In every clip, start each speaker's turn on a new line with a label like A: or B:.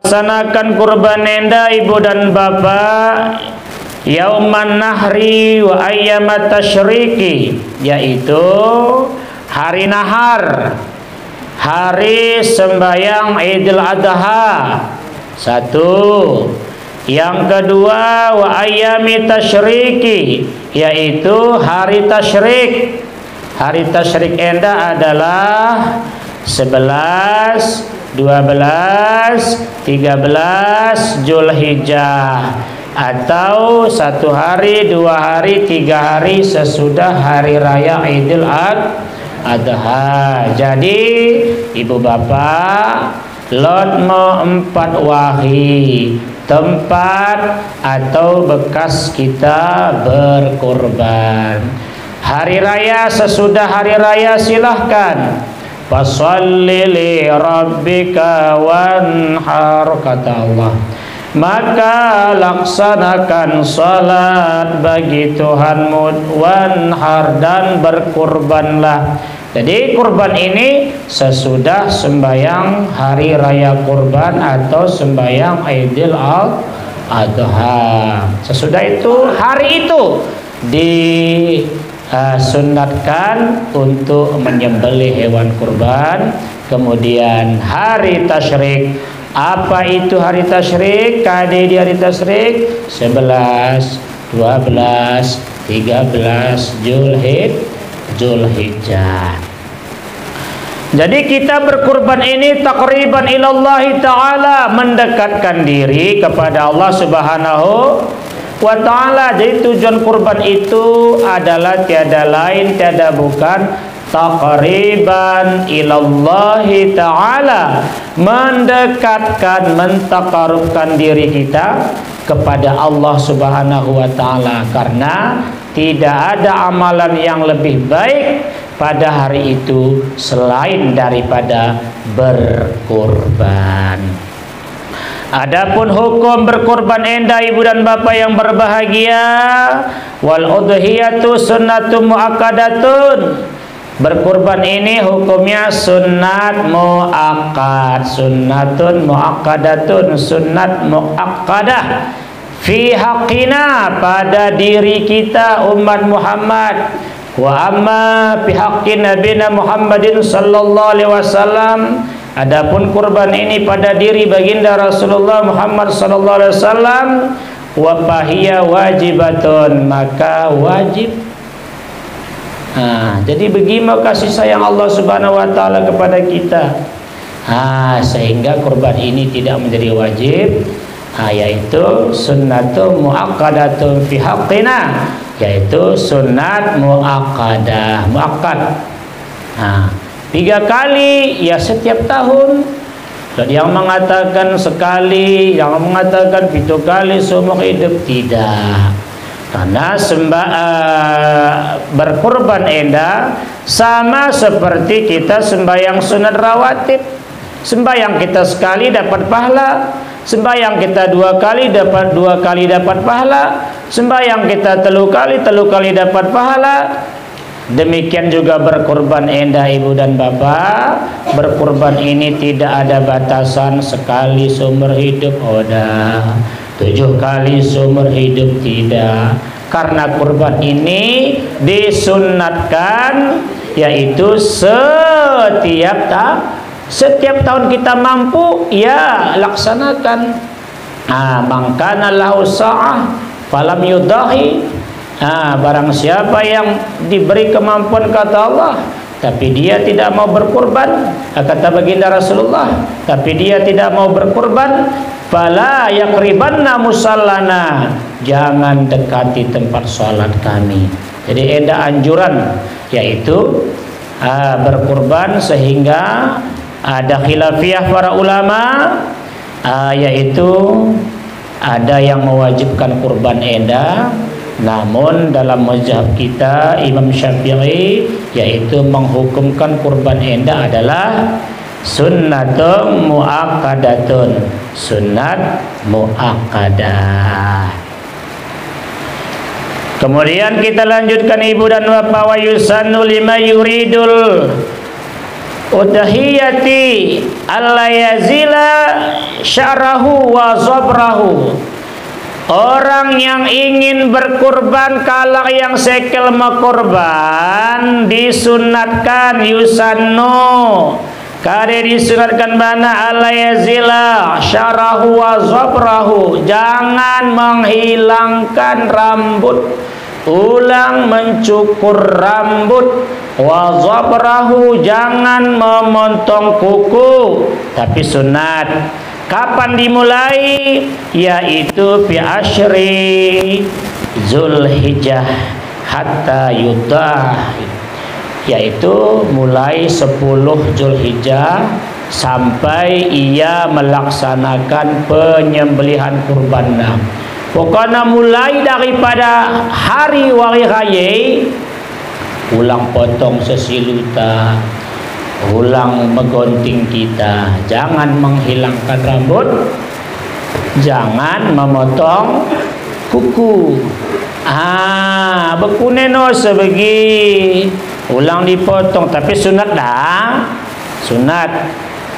A: Laksanakan kurban enda ibu dan bapak yauman nahri wa ayyamat tasyriki, yaitu hari nahar, hari sembahyang Idul Adha. Satu. Yang kedua wa ayyami tasyriki, yaitu hari tasyrik. Hari tasyrik enda adalah 11, 12, 13 Zulhijjah, atau 1 hari, 2 hari, 3 hari sesudah hari raya Idul Adha. Jadi ibu bapak, lotmo 4 wahi, tempat atau bekas kita berkurban. Hari raya, sesudah hari raya silahkan fasholli li rabbika wanhar, kata Allah, maka laksanakan salat bagi Tuhanmu, wanhar, dan berkurbanlah. Jadi kurban ini sesudah sembahyang hari raya kurban atau sembahyang Idul Adha. Sesudah itu, hari itu sunatkan untuk menyembelih hewan kurban. Kemudian hari tasyrik. Apa itu hari tasyrik? Kade di hari tasyrik 11, 12, 13 Zulhijjah. Jadi kita berkurban ini takriban ilallahi ta'ala, mendekatkan diri kepada Allah Subhanahu wa ta'ala. Jadi tujuan kurban itu adalah tiada lain, tiada bukan, taqriban ilallahi ta'ala, mendekatkan, mentakarubkan diri kita kepada Allah Subhanahu wa ta'ala. Karena tidak ada amalan yang lebih baik pada hari itu selain daripada berkurban. Adapun hukum berkurban enda ibu dan bapak yang berbahagia, wal udhiyatu sunnatun muakkadatun. Berkurban ini hukumnya sunat muakkad, sunnatun muakkadatun, sunat muakkadah fi haqqina, pada diri kita umat Muhammad. Wa amma fi haqqi nabiyina Muhammadin sallallahu alaihi wasallam, adapun kurban ini pada diri baginda Rasulullah Muhammad sallallahu alaihi wasallam, wa fahiya wajibatun, maka wajib. Jadi bagaimana kasih sayang Allah Subhanahu wa taala kepada kita, sehingga kurban ini tidak menjadi wajib, yaitu sunnatun muakkadatun fi haqqina, yaitu sunat muakkadah, muakkad. 3 kali ya setiap tahun. Dan yang mengatakan sekali, yang mengatakan 7 kali seumur hidup, tidak. Karena berkurban enda sama seperti kita sembahyang sunat rawatib. Sembahyang kita sekali dapat pahala, sembahyang kita 2 kali dapat 2 kali dapat pahala, sembahyang kita 3 kali dapat pahala. Demikian juga berkurban enda ibu dan bapak. Berkurban ini tidak ada batasan, sekali seumur hidup, 7 kali seumur hidup, tidak. Karena kurban ini disunnatkan, yaitu setiap tahun kita mampu, ya laksanakan. Mangkana lahu sa'ah falam yudahi, barang siapa yang diberi kemampuan kata Allah tapi dia tidak mau berkurban, kata baginda Rasulullah, tapi dia tidak mau berkurban, fala yaqribanna musallana, jangan dekati tempat salat kami. Jadi ada anjuran, yaitu berkurban, sehingga ada khilafiyah para ulama, yaitu ada yang mewajibkan kurban enda. Namun dalam mazhab kita Imam Syafi'i, yaitu menghukumkan kurban enda adalah sunnatun muakkadatun, sunat muakkadah. Kemudian kita lanjutkan ibu dan bapak, wa yusannu lima yuridul udhiyati alla yazila sya'rahu wa zabrahu. Orang yang ingin berkurban, kalau yang sekel makurban, disunatkan yusannu, kare disunatkan mana alla yazila sya'rahu wa zabrahu, jangan menghilangkan rambut, ulang mencukur rambut, wa zabrahu, jangan memotong kuku, tapi sunat. Kapan dimulai? Yaitu fi asyri Zulhijjah hatta yudah, yaitu mulai 10 Zulhijjah sampai ia melaksanakan penyembelihan kurban. Pokoknya mulai daripada hari wari raya, ulang potong sesiluta, ulang menggunting kita, jangan menghilangkan rambut, jangan memotong kuku. Bekuneno sebegi ulang dipotong, tapi sunat dah, sunat.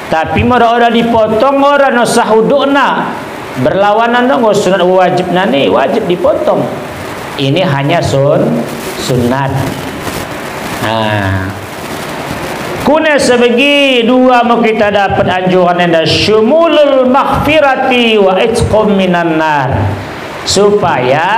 A: Tapi orang dipotong orang no sahudukna berlawanan dong, sunat wajib nani, wajib dipotong. Ini hanya sunat. Kuna sebegi dua mau kita dapat anjuran anda syumulul maghfirati wa itqum minan nar, supaya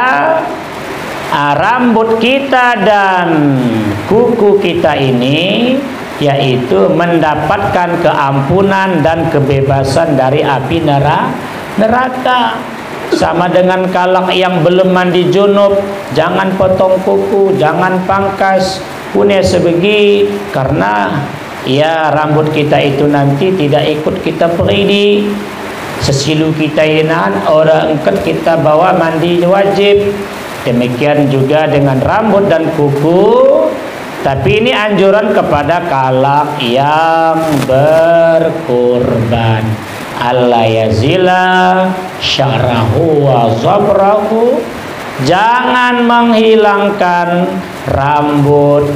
A: rambut kita dan kuku kita ini yaitu mendapatkan keampunan dan kebebasan dari api neraka. Sama dengan kalak yang belum mandi junub, jangan potong kuku, jangan pangkas, punya sebegi, karena ya rambut kita itu nanti tidak ikut kita peridi, sesilu kita inan orang angkat kita bawa mandi wajib. Demikian juga dengan rambut dan kuku. Tapi ini anjuran kepada kalak yang berkurban, alla yazila sya'rahu wa zabrahu, jangan menghilangkan rambut.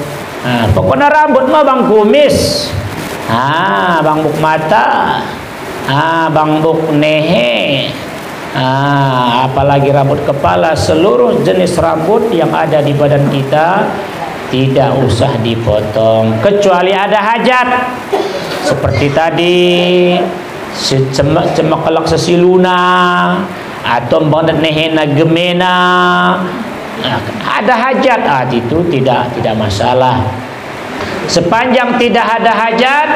A: Pokoknya rambut mah bang kumis, bang buk mata, bang buk nehe, apalagi rambut kepala, seluruh jenis rambut yang ada di badan kita tidak usah dipotong kecuali ada hajat, seperti tadi cemak sesiluna atau banget nehena gemena, ada hajat, itu tidak masalah. Sepanjang tidak ada hajat,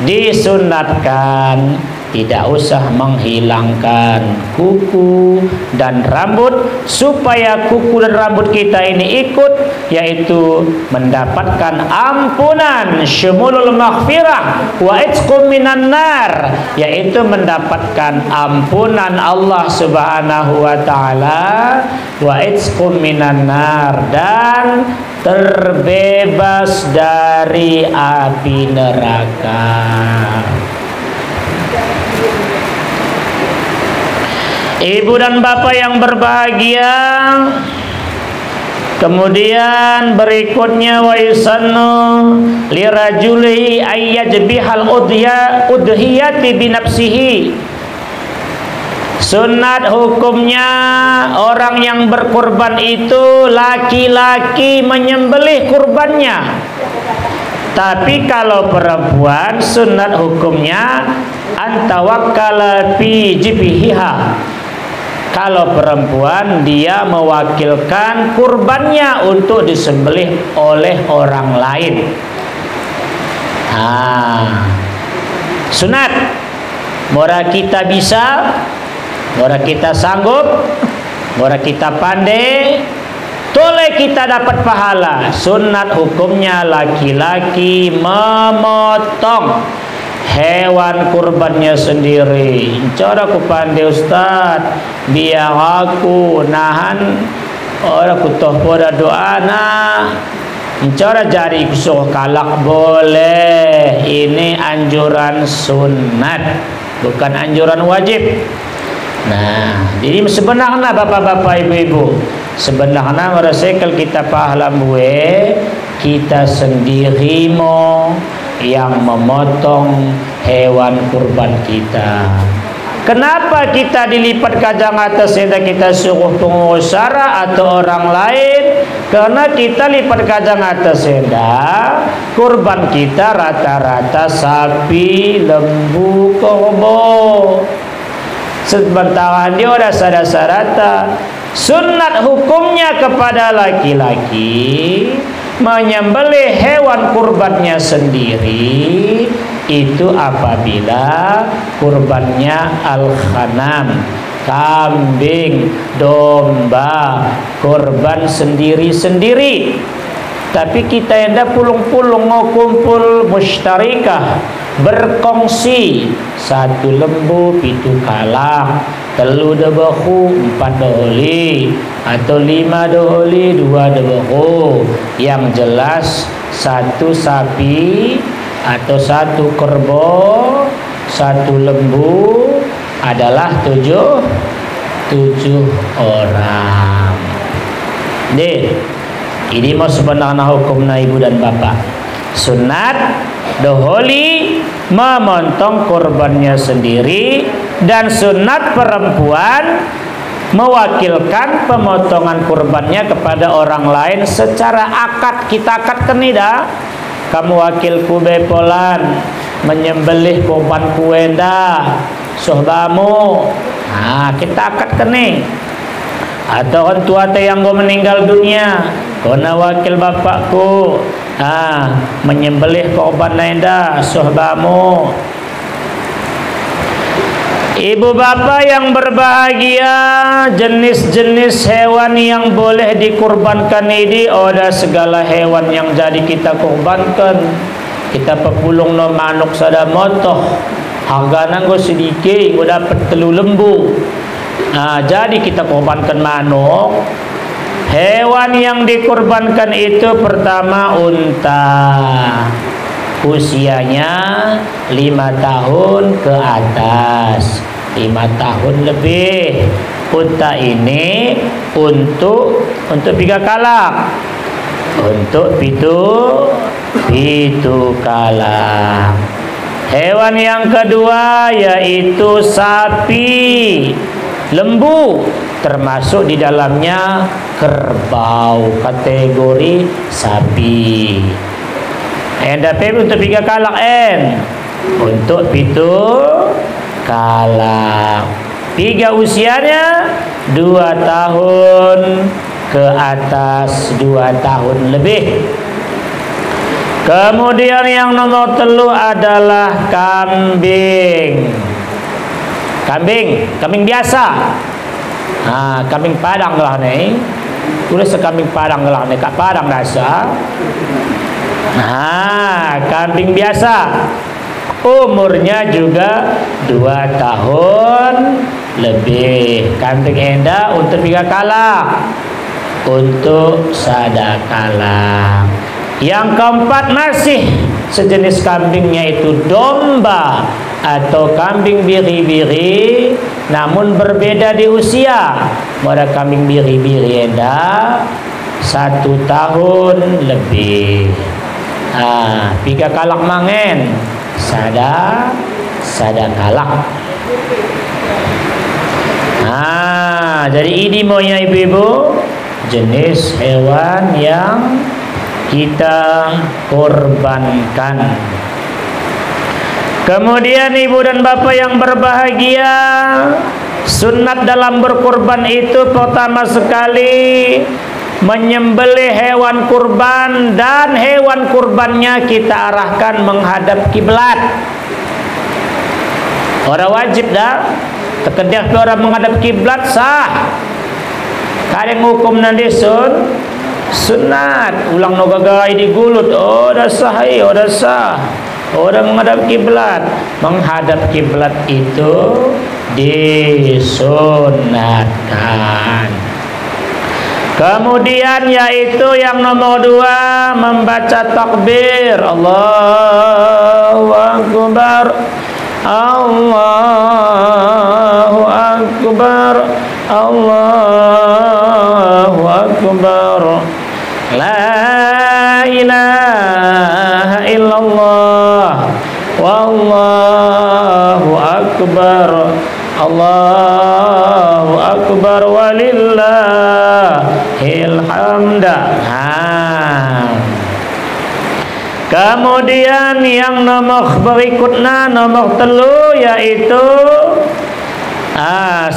A: disunatkan tidak usah menghilangkan kuku dan rambut, supaya kuku dan rambut kita ini ikut, yaitu mendapatkan ampunan syumulul maghfirah wa itqum minan nar, yaitu mendapatkan ampunan Allah Subhanahu wa taala, wa itqum minan nar, dan terbebas dari api neraka. Ibu dan bapak yang berbahagia, kemudian berikutnya wa yusannu lirajuli ayyajbihal udhiyati binafsihi. Sunat hukumnya orang yang berkurban itu laki-laki menyembelih kurbannya. Tapi kalau perempuan, sunat hukumnya antawakkala fi jibhiha. Kalau perempuan, dia mewakilkan kurbannya untuk disembelih oleh orang lain. Sunat. Mora kita bisa, mora kita sanggup, mora kita pandai, toleh kita dapat pahala. Sunat hukumnya laki-laki memotong hewan kurbannya sendiri. Cara aku pandai Ustaz, biar aku nahan orang ku toh pada doa nah. Cara jari kusuh kalak boleh. Ini anjuran sunat, bukan anjuran wajib. Nah, jadi sebenarnya bapak-bapak ibu-ibu, sebenarnya merasa kalau kita pahala kita sendiri mau yang memotong hewan kurban kita. Kenapa kita dilipat kajang atas dan kita suruh pengusaha atau orang lain? Karena kita lipat kajang atas kurban kita rata-rata sapi, lembu, korbo. Sebentar dia udah rata. Sunat hukumnya kepada laki-laki menyembelih hewan kurbannya sendiri itu apabila kurbannya al-ghanam, kambing, domba, kurban sendiri-sendiri. Tapi kita ada pulung-pulung mau kumpul mustarikah, berkongsi, 1 lembu, 7 kalak, 3 debehu, 4 doholi, atau 5 doholi, 2 debehu. Yang jelas 1 sapi atau 1 kerbo, 1 lembu adalah 7 orang. Ini mau sebenarnya hukumnya ibu dan bapak. Sunat doholi memotong kurbannya sendiri, dan sunat perempuan mewakilkan pemotongan kurbannya kepada orang lain secara akad. Kita akadkan nih dah, kamu wakilku bepolan menyembelih kurban kuenda sohbamu. Nah, kita akadkan nih. Atau orang tua yang gue meninggal dunia, kona wakil bapakku menyembelih korban naenda sohbamu. Ibu bapak yang berbahagia, jenis-jenis hewan yang boleh dikurbankan ini ada segala hewan yang jadi kita kurbankan. Kita pepulung no manuk sada motoh, harganya gue sedikit, gue dapat 3 lembu. Jadi kita kurbankan manuk. Hewan yang dikurbankan itu pertama unta, usianya 5 tahun ke atas, 5 tahun lebih. Unta ini untuk 3 kalak, untuk pitu kalak. Hewan yang kedua yaitu sapi, lembu, termasuk di dalamnya kerbau, kategori sapi. Tapi untuk 3 kalak untuk 7 kalak. 3 usianya 2 tahun ke atas, 2 tahun lebih. Kemudian yang nomor 3 adalah kambing. Kambing biasa. Kambing padang lah nih. Udah sekambing padang lah nih, kak padang dasar. Kambing biasa. Umurnya juga 2 tahun lebih. Kambing enda untuk 3 kalak, untuk sada kalak. Yang keempat masih sejenis kambingnya itu domba atau kambing biri-biri, namun berbeda di usia. Ada kambing biri-biri enda 1 tahun lebih. 3 kalak mangen, sada kalak. Jadi ini maunya ibu-ibu jenis hewan yang kita korbankan. Kemudian ibu dan bapak yang berbahagia, sunat dalam berkorban itu pertama sekali menyembelih hewan kurban, dan hewan kurbannya kita arahkan menghadap kiblat. Orang wajib dah, terkedah orang menghadap kiblat sah. Kadang hukum nanti sunat ulang nogagai digulut, dah sah, dah sah. Orang menghadap kiblat, menghadap kiblat itu disunatkan. Kemudian yaitu yang nomor 2, membaca takbir, Allahu Akbar, Allahu Akbar, Allahu Akbar, la ilaha illallah, akbar, Allahu akbar walillahil hamd. Kemudian yang nomor berikutnya, nomor 3, yaitu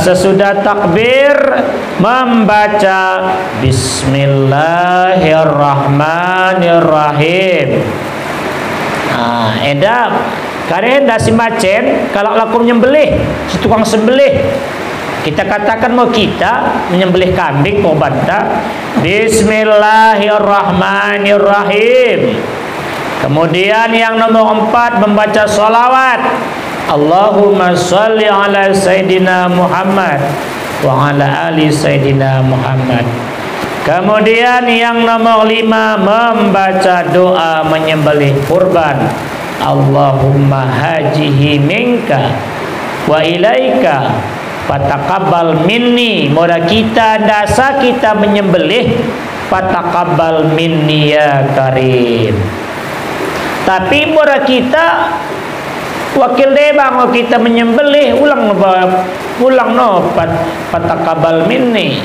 A: sesudah takbir membaca Bismillahirrahmanirrahim. Edap karen dasi macen kalau laku menyembelih, si tukang sembelih, kita katakan mau kita menyembelih kambing mau bantah, Bismillahirrahmanirrahim. Kemudian yang nomor 4 membaca sholawat, Allahumma sholli ala Sayyidina Muhammad wa ala ali Sayyidina Muhammad. Kemudian yang nomor 5 membaca doa menyembelih kurban, Allahumma hajihi minka wa ilaika fataqabbal minni. Moga kita dasa kita menyembelih, fataqabbal minni ya karim. Tapi moga kita wakil debang kita menyembelih ulang no fataqabbal minni.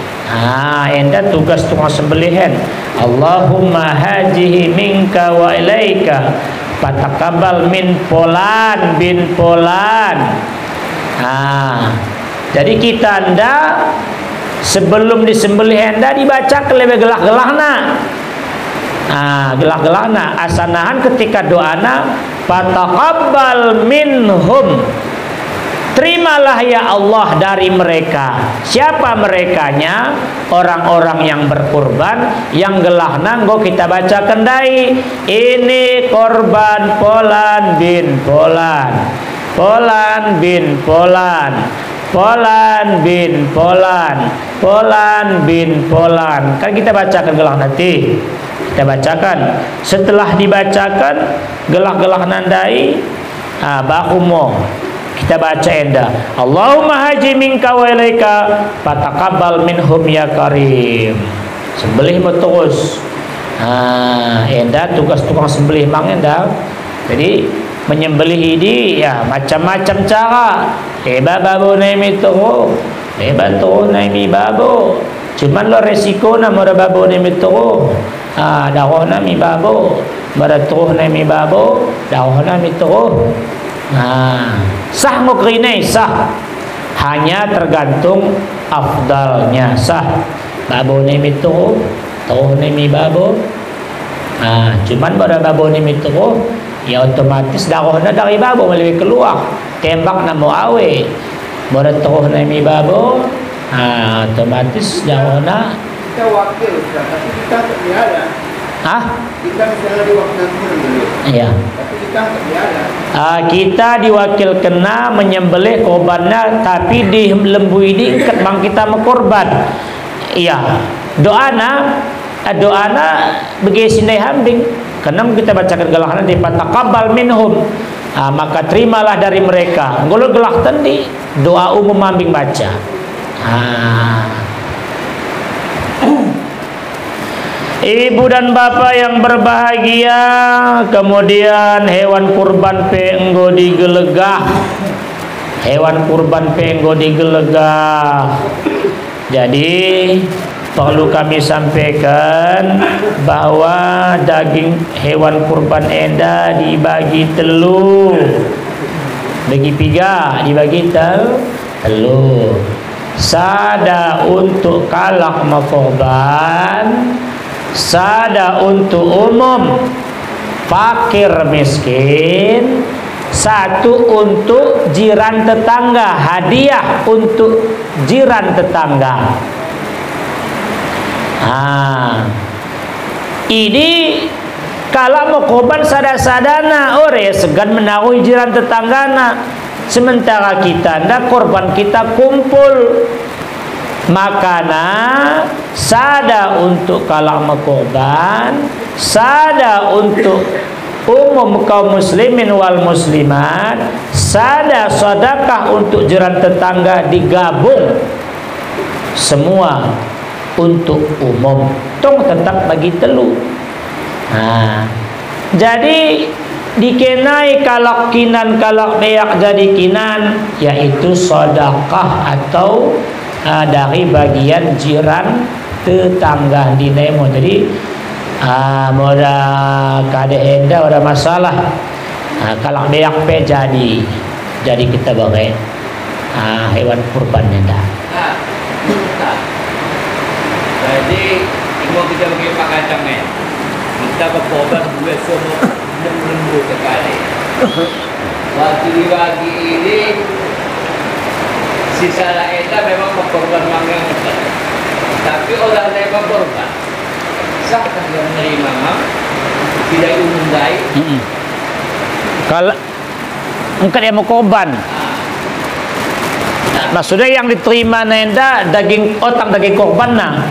A: Enda tugas tukang sembelihan, Allahumma hajihi minka wa ilaika fataqabbal min Polan bin Polan. Jadi kita anda sebelum disembelih anda dibaca kelebe gelah-gelahna. Gelah-gelahna asanahan ketika doana fataqabbal minhum, terimalah ya Allah dari mereka. Siapa merekanya? Orang-orang yang berkurban, yang gelahna nggo kita baca kendai, ini korban Polan bin Polan, Polan bin Polan, Polan bin Polan, Polan bin Polan. Kan kita bacakan gelah nanti. Kita bacakan. Setelah dibacakan gelah-gelah nandai, bahumo kita baca enda, Allahumma haji minka wa ilaika fataqabbal minhum ya karim. Sembelih terus. Enda tugas tukang sembelih mang enda. Jadi menyembelih ini ya macam-macam cara. Babo naimi tuh, babo naimi babo. Cuman lo resiko na mora babo naimi tuh. Dakwah nami babo, beratuh nami babo, dakwah nami tuh. Sah mukrinai sah, hanya tergantung afdalnya sah. Babo nami tuh nami babo. Cuman pada babo nami tuh, ya otomatis dakwahnya dari babo melalui keluar. Tembak namo awe, beratuh nami babo, otomatis dakwahnya.
B: Kita wakil, tapi kita terbiada. Kita misalnya diwakilkan dulu.
A: Iya.
B: Tapi kita terbiada.
A: Kita diwakilkan menyembelih korbannya, tapi di lembu ini ikat bang kita mekorban. Iya. Doana begesindai hambing. Karena kita bacakan gelahana di fataqabbal minhum. Maka terimalah dari mereka. Ngolol gelah tadi doa umum hambing baca. Ibu dan bapak yang berbahagia, kemudian hewan kurban enggo digelegah. Hewan kurban enggo digelegah. Jadi perlu kami sampaikan bahwa daging hewan kurban enda dibagi telu. Bagi tiga dibagi telu. Sada untuk kalak makorban, sada untuk umum fakir miskin, satu untuk jiran tetangga, hadiah untuk jiran tetangga. Ini kalau mau korban sada-sadana ore segan menaruh jiran tetanggana. Sementara kita ndak korban kita kumpul. Makana sada untuk kalang korban, sada untuk umum kaum muslimin wal muslimat, sada sedekah untuk jiran tetangga digabung semua untuk umum. Tong tetap bagi telu. Jadi dikenai kalak kinan kalak beak jadi kinan, yaitu sedekah atau dari bagian jiran tetangga di nemo. Jadi mau ada kade enda ada masalah, kalak beak pe jadi kita bagai hewan kurban enda.
C: Jadi mau kita bagi pak kacang kita berkorban buat semua lembu sekali. Waktu dibagi ini sisa enda memang berkorban mangga, tapi orang yang berkorban sahkah yang menerima tidak umumdai?
A: Kalau mungkin dia mau korban, maksudnya yang diterima nenda daging otak daging korban nah.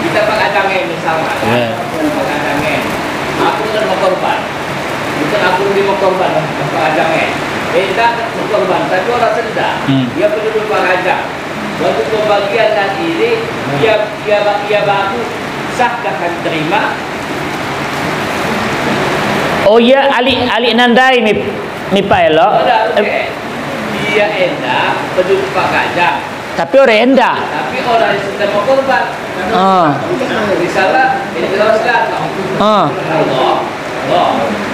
C: Kita pakai kacangnya misalnya, pakai kacangnya. Aku kan mau korban, bukan aku ini mau korban pakai kacangnya. Kita mau korban, tapi orang sedang, dia perlu lupa kacang. Waktu pembagian nanti ini, dia baku sahkah akan terima?
A: Oh ya, ali nandai mi paelo.
C: Dia enda perlu lupa kacang.
A: Tapi orang enda.
C: Tapi orang yang sudah mau korban. Misalnya, ini jelaskan.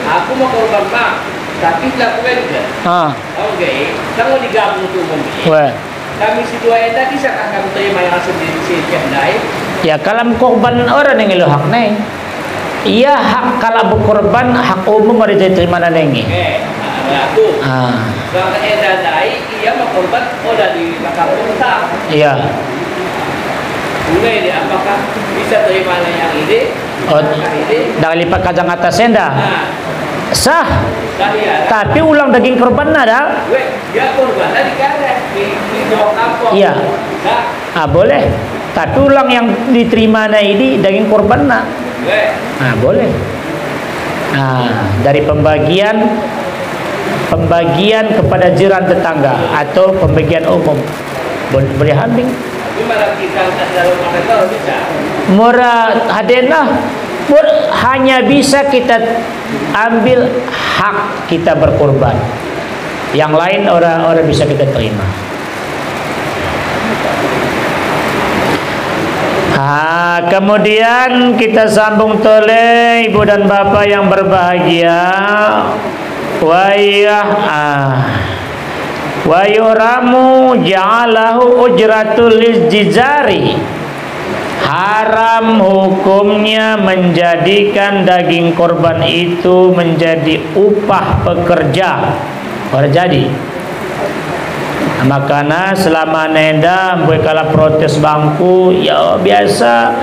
C: Aku mau korban bang, tapi tidak kuendah. Oke, kamu digabung tuh mobil. Kami si dua enda bisa akan terima yang sendiri naik.
A: Ya kalau korban orang yang hak nih. Iya hak kalau berkorban hak umum ada diterima nanti.
C: Aku. Kalau enda naik, ia mau korban udah di bakal utang.
A: Iya.
C: Ini apakah bisa terima yang ini?
A: Dari lipat kacang atas enda. Sah.
C: Ya.
A: Tapi ulang daging korban ada.
C: Dia korban tadi kan di bawah kampung.
A: Iya. Boleh. Tapi ulang yang diterima ini daging korban nak. Boleh. Dari pembagian kepada jiran tetangga atau pembagian umum boleh ambil. Murah hadenah hanya bisa kita ambil hak kita berkorban. Yang lain orang bisa kita terima. Kemudian kita sambung toleh ibu dan bapak yang berbahagia. Wa yuramu ja'alahu ujratul lizjizari. Haram hukumnya menjadikan daging korban itu menjadi upah pekerja. Orang jadi. Makanya selama nenda boleh kalah protes bangku ya biasa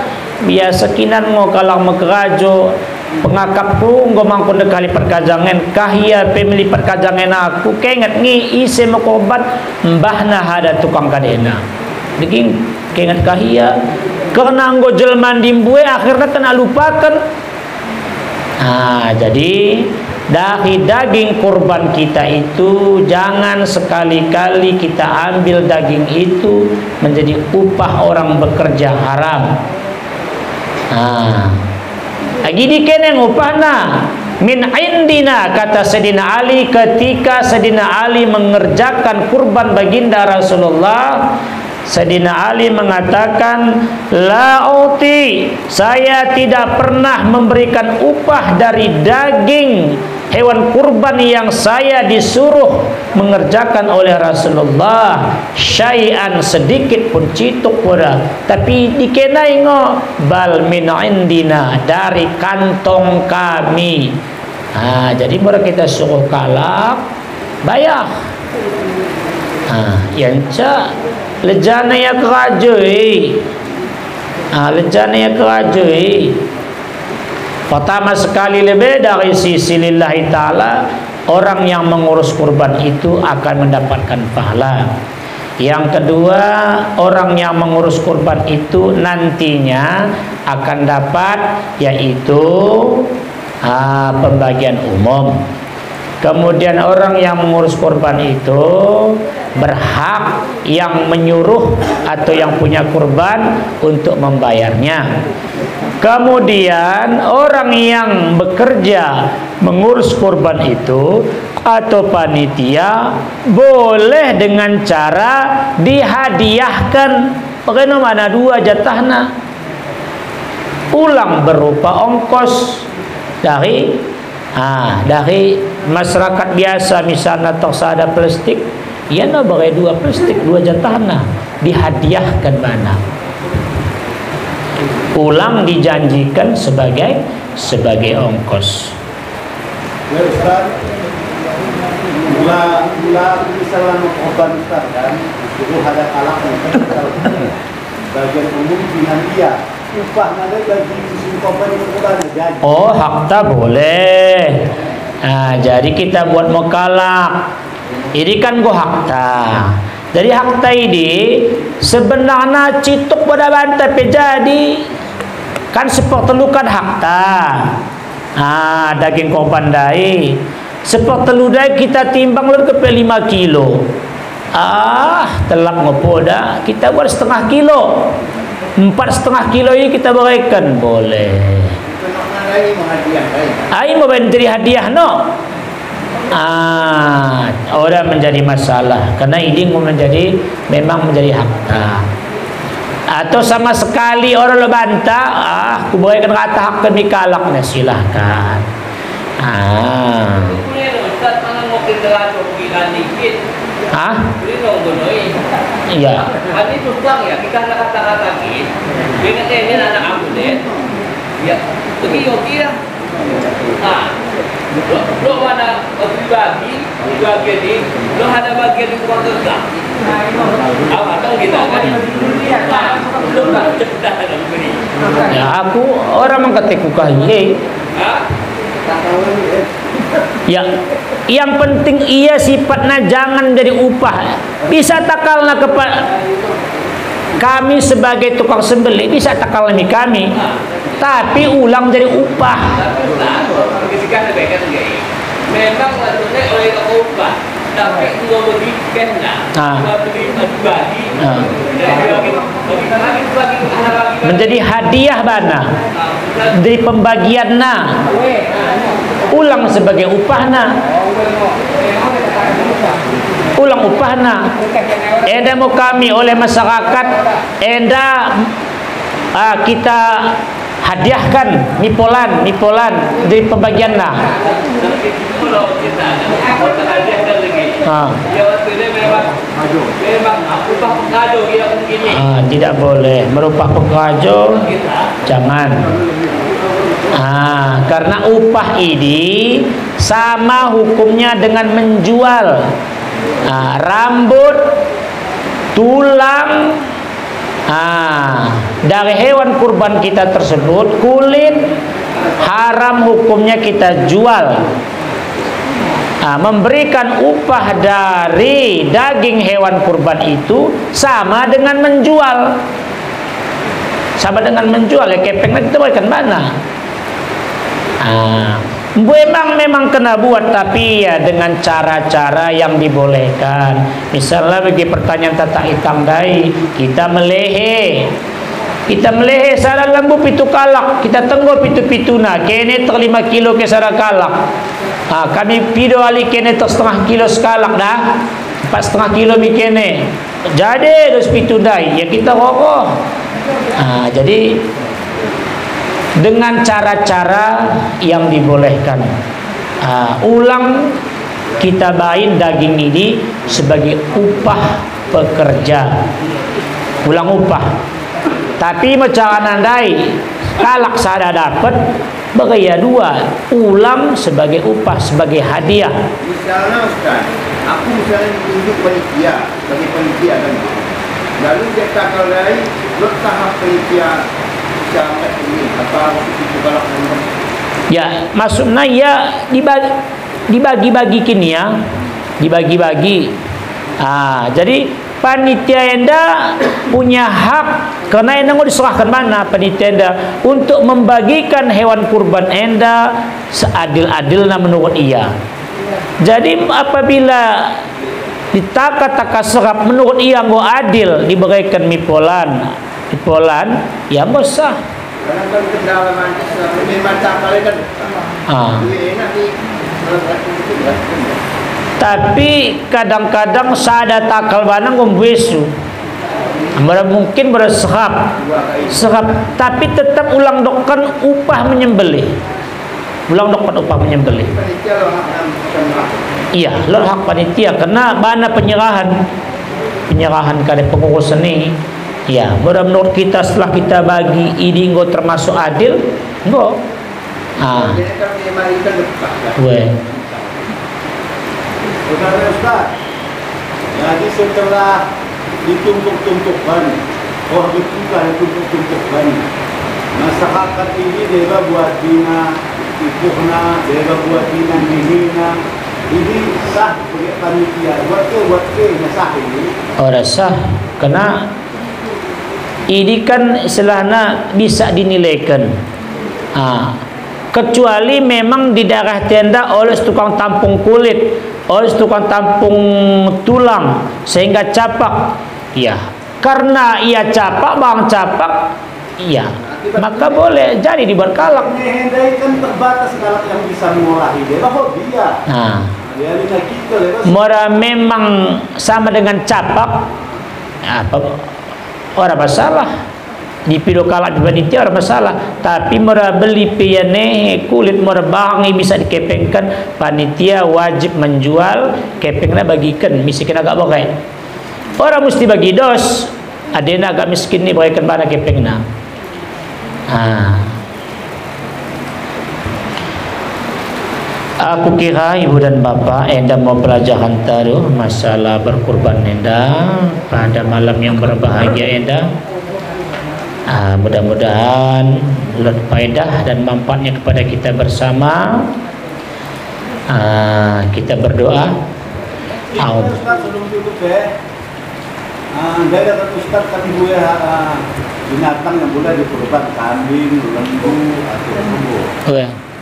A: kinan ngo kalah mekerajo pengakap ku ngo mangkon dekali perkajangan kahia pemili perkajangan aku keinget ngi ise mekobat mbahna hada tukang kadena daging keinget kahia karena ngo jelman dimbue akhirnya kena lupakan. Jadi dari daging kurban kita itu jangan sekali-kali kita ambil daging itu menjadi upah orang bekerja haram. Lagi dikeneng upahna min indina, kata Sayyidina Ali ketika Sayyidina Ali mengerjakan kurban baginda Rasulullah. Sayyidina Ali mengatakan, la uti, saya tidak pernah memberikan upah dari daging hewan kurban yang saya disuruh mengerjakan oleh Rasulullah syai'an sedikit pun cituk pura, tapi dikenai ngo bal min indina, dari kantong kami. Jadi mereka kita suruh kalak bayar. Yang cak lejana ya kerajui. Lejana ya kerajui. Pertama sekali lebih dari sisi lillahi ta'ala, orang yang mengurus kurban itu akan mendapatkan pahala. Yang kedua, orang yang mengurus kurban itu nantinya akan dapat yaitu pembagian umum. Kemudian orang yang mengurus kurban itu berhak yang menyuruh atau yang punya kurban untuk membayarnya. Kemudian orang yang bekerja mengurus kurban itu atau panitia boleh dengan cara dihadiahkan. Bagaimana 2 jatahna? Ulang berupa ongkos dari masyarakat biasa, misalnya toksada plastik, ya no bagai 2 plastik 2 jatahna dihadiahkan mana. Ulang dijanjikan sebagai ongkos.
B: Ya Ustaz, mula misalnya korban Ustaz kan, itu ada kalak bagian umum dengan dia. Upah nada bagi musim korban itu kurang jadi.
A: Oh, hakta boleh. Nah, jadi kita buat mukalak. Ini kan gua hakta. Jadi hakta ini sebenarnya cituk pada bantai jadi kan sepertelukan hakta. Daging korban dai sepertelu dai kita timbang lebih ke 5 kilo. Telak ngopoda kita buat setengah kilo. 4,5 kilo ini kita berikan boleh. Aing mau beri hadiah no. Orang menjadi masalah karena ini memang menjadi hakta. Atau sama sekali orang lo bantah, aku berikan kata hak demi kalaknya silahkan. Iya.
C: Ini tukang ya, kita kata-kata gitu. Dengan anak aku deh. Ya, pergi lah. Lo ada pribadi ini, lo ada bagian di rumah kerja. Atau kita kan? Lo tak cerdas dalam beri.
A: Ya aku orang mengketik kukahi. Ya, yang penting ia sifatnya jangan jadi upah. Bisa takalna kepada kami sebagai tukang sembelih, bisa takalna kami. Tapi ulang jadi upah.
C: Memang maksudnya oleh upah, tapi dua beli
A: menjadi hadiah bana, dari pembagianna, ulang sebagai upahna. Ulang upahna. Enda mau kami oleh masyarakat, enda kita hadiahkan nipolan dari pembagianna. Tidak boleh merupakan pengajo, jangan. Karena upah ini sama hukumnya dengan menjual rambut, tulang dari hewan kurban kita tersebut, kulit haram hukumnya kita jual. Memberikan upah dari daging hewan kurban itu sama dengan menjual. Sama dengan menjual ya, kepengnya kita berikan mana? Memang kena buat, tapi ya dengan cara-cara yang dibolehkan. Misalnya bagi pertanyaan tata hitam dai, kita melehe salah lembu pitu kalak, kita tenggo pitu-pituna kene 5 kilo ke sara kalak. Kami pido ali kene 1,5 kilo sekalak dah 4,5 kilo mi kene jadi 2 pitu dai ya kita rokok. Jadi dengan cara-cara yang dibolehkan. Ulang kita bayin daging ini sebagai upah pekerja, ulang upah. Tapi macam andai kalak sada dapat bagaya 2, ulang sebagai upah, sebagai hadiah.
B: Misalnya Ustaz, aku misalnya ditunjuk panitia, bagi panitia kan, lalu dia takal dari tahap panitia sampai ini apa itu kalau
A: ya maksudnya ya dibagi-bagi kini ya, dibagi-bagi. Jadi panitia enda punya hak karena enda mau diserahkan mana panitia enda untuk membagikan hewan kurban enda seadil-adilnya menurut ia. Jadi apabila ditaka-taka serap menurut ia nggak adil diberikan mipolan ya sah.
B: Karena kan kendala mantis memang cakale kan. Enak nih.
A: Tapi kadang-kadang sada takal banang gombesu. Mungkin berserap, tapi tetap ulang dokkan upah menyembelih. Ulang dokkan upah menyembelih. Iya, lo hak panitia karena mana penyerahan kada pengurusan ini. Ya, menurut kita setelah kita bagi ini enggak termasuk adil, enggak.
B: Saudara Ustaz, jadi setelah ditumpuk-tumpukkan, betul ditumpuk-tumpukkan, masyarakat ini dia buat dina ipuhna, dia buat dina nihina, ini sah sebagai panitia, buat ke sah ini.
A: Sah, karena ini kan istilahnya bisa dinilaikan. Kecuali memang di daerah tenda oleh tukang tampung kulit, oleh tukang tampung tulang sehingga capak. Ya, karena ia capak, bang capak, iya, maka boleh jadi dibuat kalak.
B: Ini kan terbatas kalak yang bisa mengolahi dia, dia.
A: Mora memang sama dengan capak, apa orang masalah. Di pido kalak di panitia orang masalah, tapi mora beli piane kulit mora bangi bisa dikepengkan, panitia wajib menjual kepengnya bagikan miskin agak pakai. Orang mesti bagi dos, adena agak miskin ni bagikan mana kepengnya. Aku kira ibu dan bapak enda mau pelajaran taruh masalah berkurban enda pada malam yang berbahagia enda. Mudah-mudahan faedah dan manfaatnya kepada kita bersama. Kita berdoa.
B: Ustaz sebelum tutup dari kata Ustaz kami boleh binatang yang boleh dikurban, kambing, lembu atau lembu.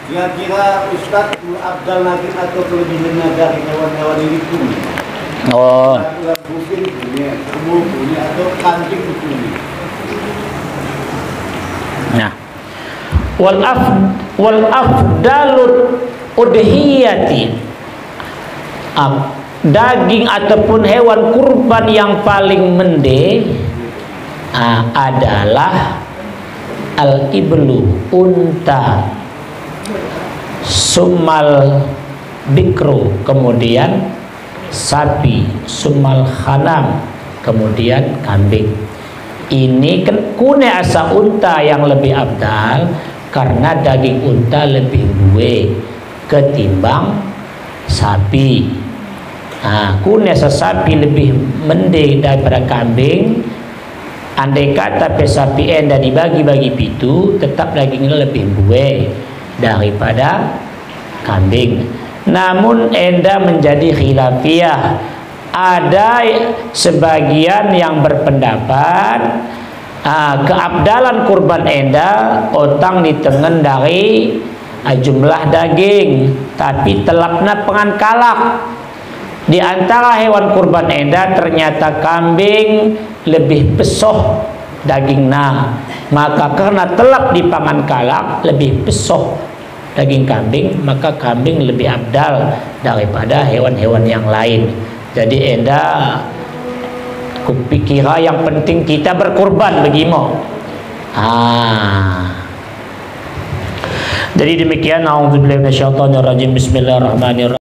B: Kira-kira Ustaz abdal lagi atau kelebihannya dari hewan-hewan ini punya? Lembu punya, lembu punya atau kambing punya?
A: Nah, wal afdalut udhiyati, daging ataupun hewan kurban yang paling mende adalah al-iblu, unta, summal bikru, kemudian sapi, summal khanam, kemudian kambing. Ini kan kune asa unta yang lebih abdal karena daging unta lebih luwe ketimbang sapi. Kune asa sapi lebih mende daripada kambing. Andai kata sapi enda dibagi-bagi pitu, tetap dagingnya lebih luwe daripada kambing. Namun enda menjadi khilafiyah. Ada sebagian yang berpendapat keabdalan kurban enda otang ditengen dari jumlah daging, tapi telapna pengan kalak. Di antara hewan kurban enda ternyata kambing lebih pesoh dagingna, maka karena telap di pangan kalak lebih pesoh daging kambing, maka kambing lebih abdal daripada hewan-hewan yang lain. Jadi enda kupikira yang penting kita berkurban begimo. Jadi demikian, a'udzubillahi minasyaitonir rajim, bismillahirrahmanirrahim.